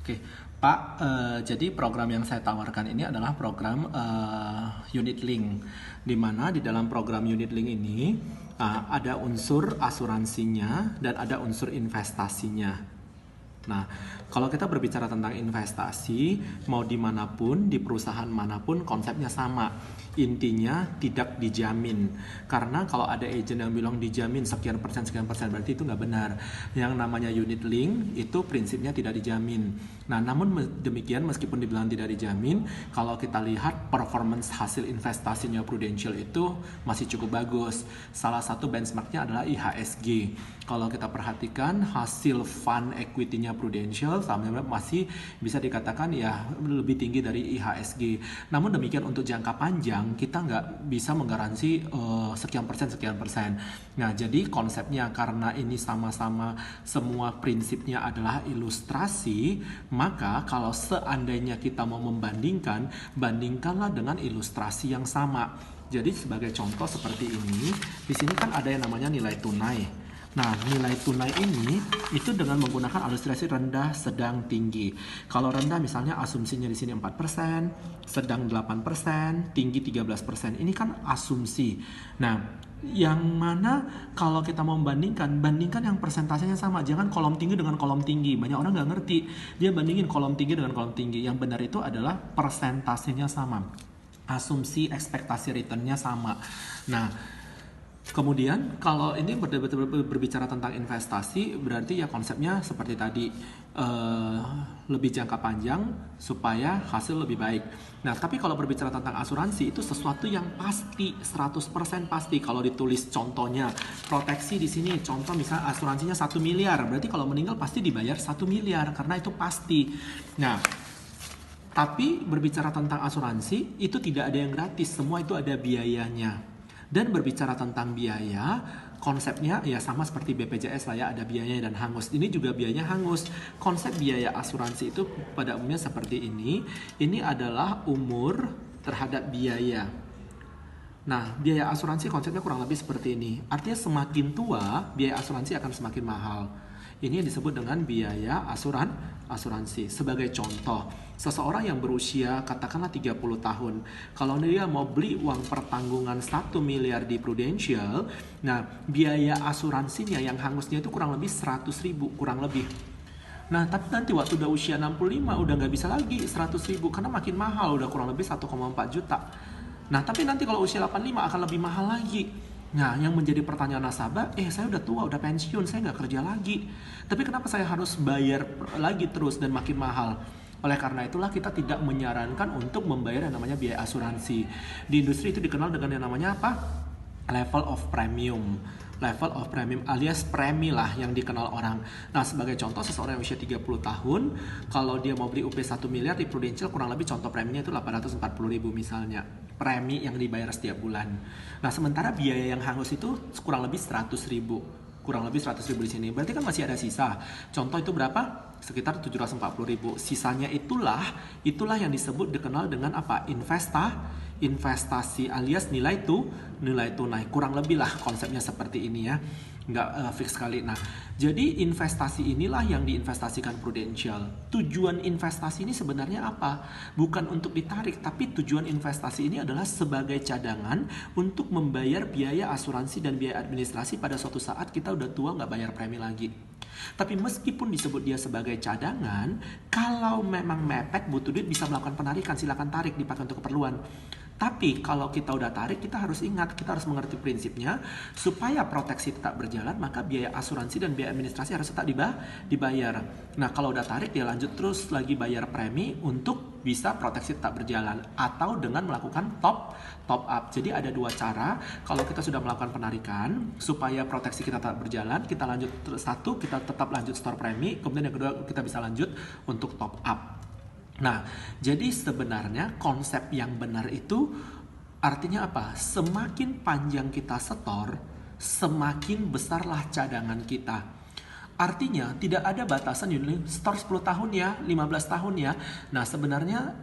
Oke, Pak, jadi program yang saya tawarkan ini adalah program unit link, di mana di dalam program unit link ini ada unsur asuransinya dan ada unsur investasinya. Nah, kalau kita berbicara tentang investasi, mau dimanapun, di perusahaan manapun, konsepnya sama. Intinya tidak dijamin. Karena kalau ada agent yang bilang dijamin sekian persen, berarti itu nggak benar. Yang namanya unit link, itu prinsipnya tidak dijamin. Nah, namun demikian, meskipun dibilang tidak dijamin, kalau kita lihat performance hasil investasinya Prudential itu masih cukup bagus. Salah satu benchmarknya adalah IHSG. Kalau kita perhatikan hasil fund equity-nya Prudential masih bisa dikatakan ya lebih tinggi dari IHSG. Namun demikian untuk jangka panjang kita nggak bisa menggaransi sekian persen. Nah, jadi konsepnya karena ini sama-sama semua prinsipnya adalah ilustrasi, maka kalau seandainya kita mau membandingkan, bandingkanlah dengan ilustrasi yang sama. Jadi sebagai contoh seperti ini, di sini kan ada yang namanya nilai tunai. Nah, nilai tunai ini itu dengan menggunakan ilustrasi rendah, sedang, tinggi. Kalau rendah misalnya asumsinya di sini 4%, sedang 8%, tinggi 13%. Ini kan asumsi. Nah, yang mana kalau kita mau bandingkan yang persentasenya sama. Jangan kolom tinggi dengan kolom tinggi. Banyak orang nggak ngerti. Dia bandingin kolom tinggi dengan kolom tinggi. Yang benar itu adalah persentasenya sama. Asumsi ekspektasi returnnya sama. Nah, kemudian kalau ini berbicara tentang investasi, berarti ya konsepnya seperti tadi, lebih jangka panjang supaya hasil lebih baik. Nah, tapi kalau berbicara tentang asuransi itu sesuatu yang pasti, 100% pasti. Kalau ditulis contohnya, proteksi di sini, contoh misalnya asuransinya 1 miliar, berarti kalau meninggal pasti dibayar 1 miliar, karena itu pasti. Nah, tapi berbicara tentang asuransi, itu tidak ada yang gratis, semua itu ada biayanya. Dan berbicara tentang biaya, konsepnya ya sama seperti BPJS lah ya, ada biayanya dan hangus. Ini juga biayanya hangus. Konsep biaya asuransi itu pada umumnya seperti ini. Ini adalah umur terhadap biaya. Nah, biaya asuransi konsepnya kurang lebih seperti ini. Artinya semakin tua, biaya asuransi akan semakin mahal. Ini yang disebut dengan biaya asuransi. Sebagai contoh, seseorang yang berusia katakanlah 30 tahun, kalau dia mau beli uang pertanggungan 1 miliar di Prudential, nah biaya asuransinya yang hangusnya itu kurang lebih 100 ribu, kurang lebih. Nah, tapi nanti waktu udah usia 65 udah nggak bisa lagi 100 ribu karena makin mahal, udah kurang lebih 1,4 juta. Nah, tapi nanti kalau usia 85 akan lebih mahal lagi. Nah, yang menjadi pertanyaan nasabah, saya udah tua, udah pensiun, saya nggak kerja lagi. Tapi kenapa saya harus bayar lagi terus dan makin mahal? Oleh karena itulah kita tidak menyarankan untuk membayar yang namanya biaya asuransi. Di industri itu dikenal dengan yang namanya apa? Level of premium alias premi lah yang dikenal orang. Nah, sebagai contoh seseorang yang usia 30 tahun, kalau dia mau beli UP 1 miliar di Prudential, kurang lebih contoh preminya itu 840 ribu misalnya. Premi yang dibayar setiap bulan. Nah, sementara biaya yang hangus itu kurang lebih 100 ribu. Kurang lebih 100 ribu di sini. Berarti kan masih ada sisa. Contoh itu berapa? Sekitar 740 ribu. Sisanya itulah yang disebut dikenal dengan apa? Investasi alias nilai tunai, kurang lebih lah konsepnya seperti ini ya, nggak fix sekali. Nah, jadi investasi inilah yang diinvestasikan Prudential. Tujuan investasi ini sebenarnya apa? Bukan untuk ditarik, tapi tujuan investasi ini adalah sebagai cadangan untuk membayar biaya asuransi dan biaya administrasi pada suatu saat kita udah tua nggak bayar premi lagi. Tapi meskipun disebut dia sebagai cadangan, kalau memang mepet butuh duit bisa melakukan penarikan, silakan tarik, dipakai untuk keperluan. Tapi kalau kita udah tarik, kita harus ingat, kita harus mengerti prinsipnya, supaya proteksi tetap berjalan, maka biaya asuransi dan biaya administrasi harus tetap dibayar. Nah, kalau udah tarik, dia lanjut terus lagi bayar premi untuk bisa proteksi tetap berjalan, atau dengan melakukan top up. Jadi ada dua cara, kalau kita sudah melakukan penarikan, supaya proteksi kita tetap berjalan, kita lanjut satu, kita tetap lanjut store premi, kemudian yang kedua kita bisa lanjut untuk top up. Nah, jadi sebenarnya konsep yang benar itu artinya apa? Semakin panjang kita setor, semakin besarlah cadangan kita. Artinya tidak ada batasan unit store 10 tahun ya, 15 tahun ya. Nah, sebenarnya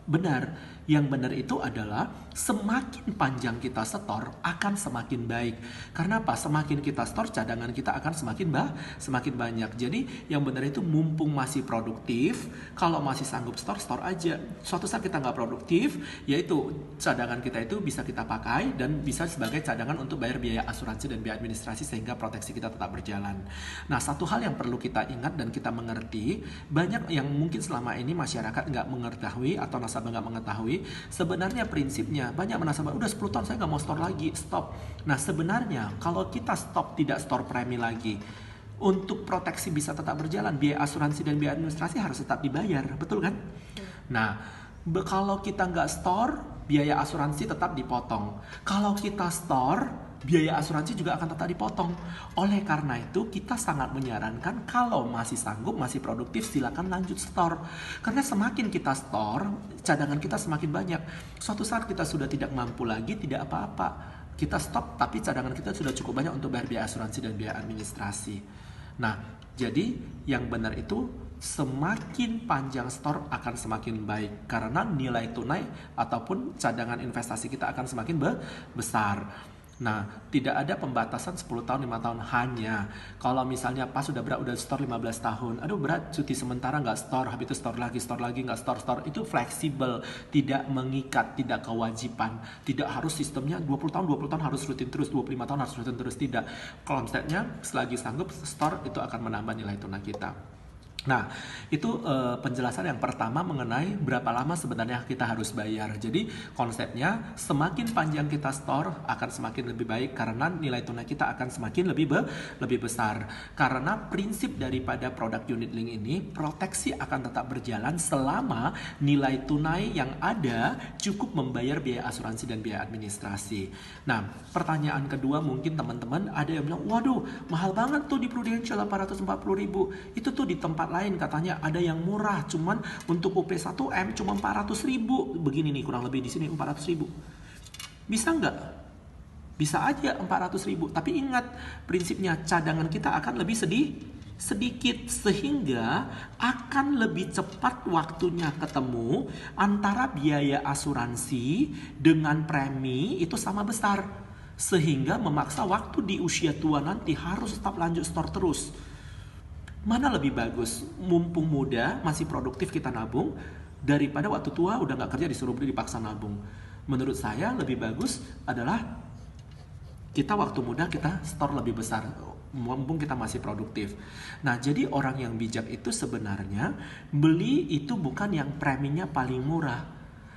Benar, yang benar itu adalah semakin panjang kita setor akan semakin baik. Karena apa? Semakin kita store, cadangan kita akan semakin banyak. Jadi yang benar itu mumpung masih produktif, kalau masih sanggup store aja. Suatu saat kita nggak produktif, yaitu cadangan kita itu bisa kita pakai dan bisa sebagai cadangan untuk bayar biaya asuransi dan biaya administrasi sehingga proteksi kita tetap berjalan. Nah, satu hal yang perlu kita ingat dan kita mengerti, banyak yang mungkin selama ini masyarakat nggak mengetahui atau nasabah nggak mengetahui, sebenarnya prinsipnya banyak nasabah udah 10 tahun saya nggak mau store lagi, stop. Nah, sebenarnya kalau kita stop, tidak store premi lagi, untuk proteksi bisa tetap berjalan, biaya asuransi dan biaya administrasi harus tetap dibayar, betul kan? Nah, kalau kita nggak store, biaya asuransi tetap dipotong. Kalau kita store, biaya asuransi juga akan tetap dipotong. Oleh karena itu, kita sangat menyarankan kalau masih sanggup, masih produktif, silakan lanjut store. Karena semakin kita store, cadangan kita semakin banyak. Suatu saat kita sudah tidak mampu lagi, tidak apa-apa. Kita stop, tapi cadangan kita sudah cukup banyak untuk bayar biaya asuransi dan biaya administrasi. Nah, jadi yang benar itu semakin panjang store akan semakin baik karena nilai tunai ataupun cadangan investasi kita akan semakin besar. Nah, tidak ada pembatasan 10 tahun, 5 tahun hanya. Kalau misalnya pas udah store 15 tahun, aduh berat cuti sementara nggak store, habis itu store lagi, nggak store. Itu fleksibel, tidak mengikat, tidak kewajiban. Tidak harus sistemnya 20 tahun harus rutin terus, 25 tahun harus rutin terus, tidak. Konsepnya selagi sanggup store itu akan menambah nilai tunai kita. Nah, itu penjelasan yang pertama mengenai berapa lama sebenarnya kita harus bayar. Jadi konsepnya semakin panjang kita store akan semakin lebih baik karena nilai tunai kita akan semakin lebih besar. Karena prinsip daripada produk unit link ini, proteksi akan tetap berjalan selama nilai tunai yang ada cukup membayar biaya asuransi dan biaya administrasi. Nah, pertanyaan kedua mungkin teman-teman ada yang bilang, waduh mahal banget tuh di Prudential 840.000. Itu tuh di tempat lain katanya ada yang murah, cuman untuk UP1M cuma 400.000. Begini nih kurang lebih di sini 400.000. Bisa nggak? Bisa aja 400.000. Tapi ingat prinsipnya cadangan kita akan lebih sedikit sehingga akan lebih cepat waktunya ketemu antara biaya asuransi dengan premi itu sama besar. Sehingga memaksa waktu di usia tua nanti harus tetap lanjut store terus. Mana lebih bagus? Mumpung muda, masih produktif kita nabung, daripada waktu tua udah gak kerja disuruh beli dipaksa nabung. Menurut saya lebih bagus adalah kita waktu muda kita store lebih besar, mumpung kita masih produktif. Nah, jadi orang yang bijak itu sebenarnya beli itu bukan yang preminya paling murah.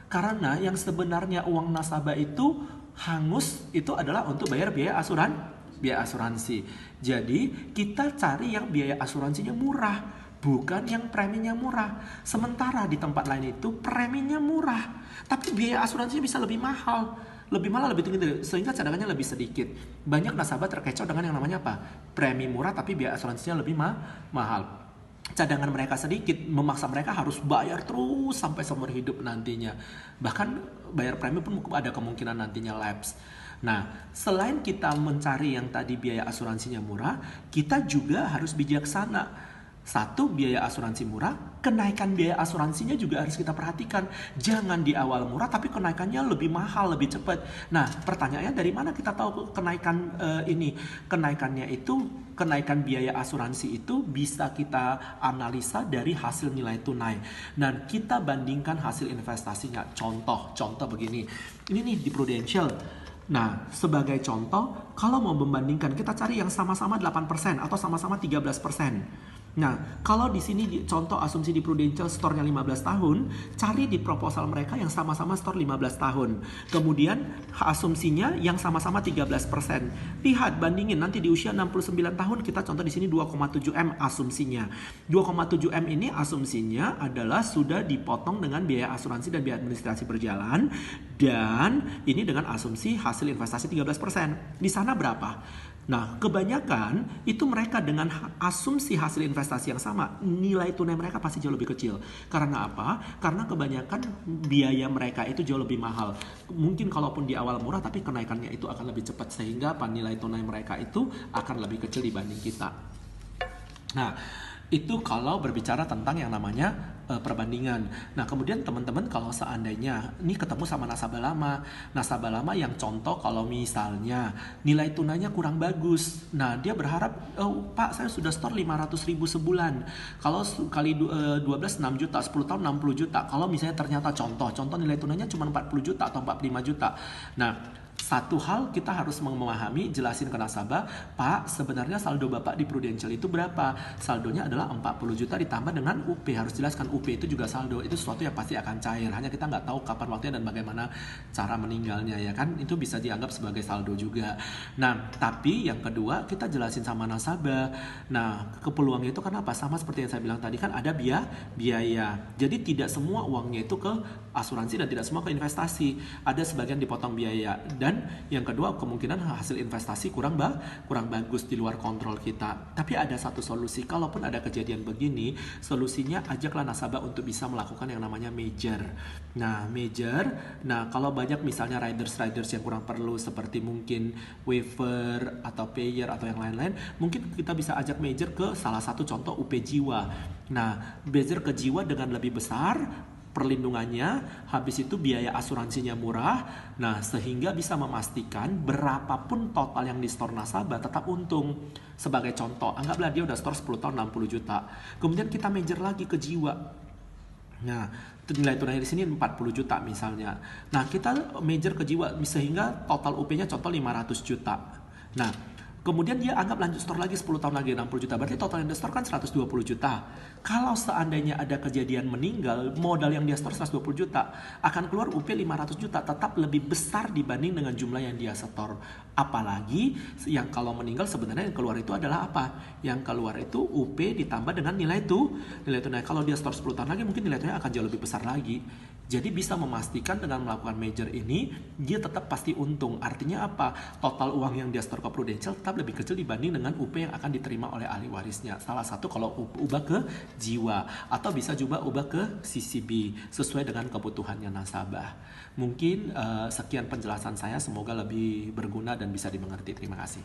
Karena yang sebenarnya uang nasabah itu hangus itu adalah untuk bayar biaya asuransi. Jadi kita cari yang biaya asuransinya murah, bukan yang preminya murah. Sementara di tempat lain itu preminya murah, tapi biaya asuransinya bisa lebih mahal, lebih tinggi, sehingga cadangannya lebih sedikit. Banyak nasabah terkecoh dengan yang namanya apa? Premi murah tapi biaya asuransinya lebih mahal. Cadangan mereka sedikit, memaksa mereka harus bayar terus sampai seumur hidup nantinya. Bahkan bayar premi pun ada kemungkinan nantinya lapse. Nah, selain kita mencari yang tadi biaya asuransinya murah, kita juga harus bijaksana. Satu, biaya asuransi murah, kenaikan biaya asuransinya juga harus kita perhatikan. Jangan di awal murah tapi kenaikannya lebih mahal, lebih cepat. Nah, pertanyaannya dari mana kita tahu kenaikan ini? Kenaikannya itu, kenaikan biaya asuransi itu bisa kita analisa dari hasil nilai tunai. Dan kita bandingkan hasil investasinya. Contoh begini. Ini nih di Prudential. Nah, sebagai contoh, kalau mau membandingkan, kita cari yang sama-sama 8% atau sama-sama 13%. Nah, kalau di sini contoh asumsi di Prudential store-nya 15 tahun, cari di proposal mereka yang sama-sama store 15 tahun. Kemudian asumsinya yang sama-sama 13%. Lihat, bandingin nanti di usia 69 tahun, kita contoh di sini 2,7M asumsinya. 2,7M ini asumsinya adalah sudah dipotong dengan biaya asuransi dan biaya administrasi berjalan, dan ini dengan asumsi hasil investasi 13%. Di sana berapa? Nah, kebanyakan itu mereka dengan asumsi hasil investasi yang sama, nilai tunai mereka pasti jauh lebih kecil. Karena apa? Karena kebanyakan biaya mereka itu jauh lebih mahal. Mungkin kalaupun di awal murah, tapi kenaikannya itu akan lebih cepat, sehingga nilai tunai mereka itu akan lebih kecil dibanding kita. Nah, Itu kalau berbicara tentang yang namanya perbandingan. Nah, kemudian teman-teman kalau seandainya ini ketemu sama nasabah lama yang contoh kalau misalnya nilai tunainya kurang bagus. Nah, dia berharap, oh Pak, saya sudah store 500.000 sebulan. Kalau kali 12 6 juta, 10 tahun 60 juta. Kalau misalnya ternyata contoh nilai tunainya cuma 40 juta atau 45 juta. Nah, satu hal kita harus memahami, jelasin ke nasabah, Pak, sebenarnya saldo Bapak di Prudential itu berapa? Saldonya adalah 40 juta ditambah dengan UP. Harus jelaskan UP itu juga saldo. Itu sesuatu yang pasti akan cair. Hanya kita nggak tahu kapan waktunya dan bagaimana cara meninggalnya, ya kan? Itu bisa dianggap sebagai saldo juga. Nah, tapi yang kedua kita jelasin sama nasabah. Nah, peluangnya itu kenapa? Sama seperti yang saya bilang tadi, kan ada biaya. Jadi tidak semua uangnya itu ke asuransi dan tidak semua ke investasi. Ada sebagian dipotong biaya. Dan yang kedua, kemungkinan hasil investasi kurang bagus, di luar kontrol kita. Tapi ada satu solusi, kalaupun ada kejadian begini, solusinya ajaklah nasabah untuk bisa melakukan yang namanya major. Nah, kalau banyak misalnya riders yang kurang perlu seperti mungkin waiver atau payer atau yang lain-lain, mungkin kita bisa ajak major ke salah satu contoh UP Jiwa. Nah, major ke Jiwa dengan lebih besar perlindungannya, habis itu biaya asuransinya murah, nah sehingga bisa memastikan berapapun total yang di store nasabah tetap untung. Sebagai contoh, anggaplah dia udah store 10 tahun 60 juta, kemudian kita major lagi ke Jiwa. Nah, nilai tunai di sini 40 juta misalnya. Nah, kita major ke Jiwa sehingga total UP-nya contoh 500 juta. Nah, kemudian dia anggap lanjut store lagi 10 tahun lagi 60 juta. Berarti total yang dia store kan 120 juta. Kalau seandainya ada kejadian meninggal, modal yang dia store 120 juta, akan keluar UP 500 juta, tetap lebih besar dibanding dengan jumlah yang dia store. Apalagi yang kalau meninggal sebenarnya yang keluar itu adalah apa? Yang keluar itu UP ditambah dengan nilai tunai. Kalau dia store 10 tahun lagi mungkin nilai tunai akan jauh lebih besar lagi. Jadi bisa memastikan dengan melakukan major ini dia tetap pasti untung. Artinya apa? Total uang yang dia store ke Prudential tetap lebih kecil dibanding dengan UP yang akan diterima oleh ahli warisnya. Salah satu kalau ubah ke Jiwa, atau bisa juga ubah ke CCB sesuai dengan kebutuhannya nasabah. Mungkin sekian penjelasan saya, semoga lebih berguna dan bisa dimengerti. Terima kasih.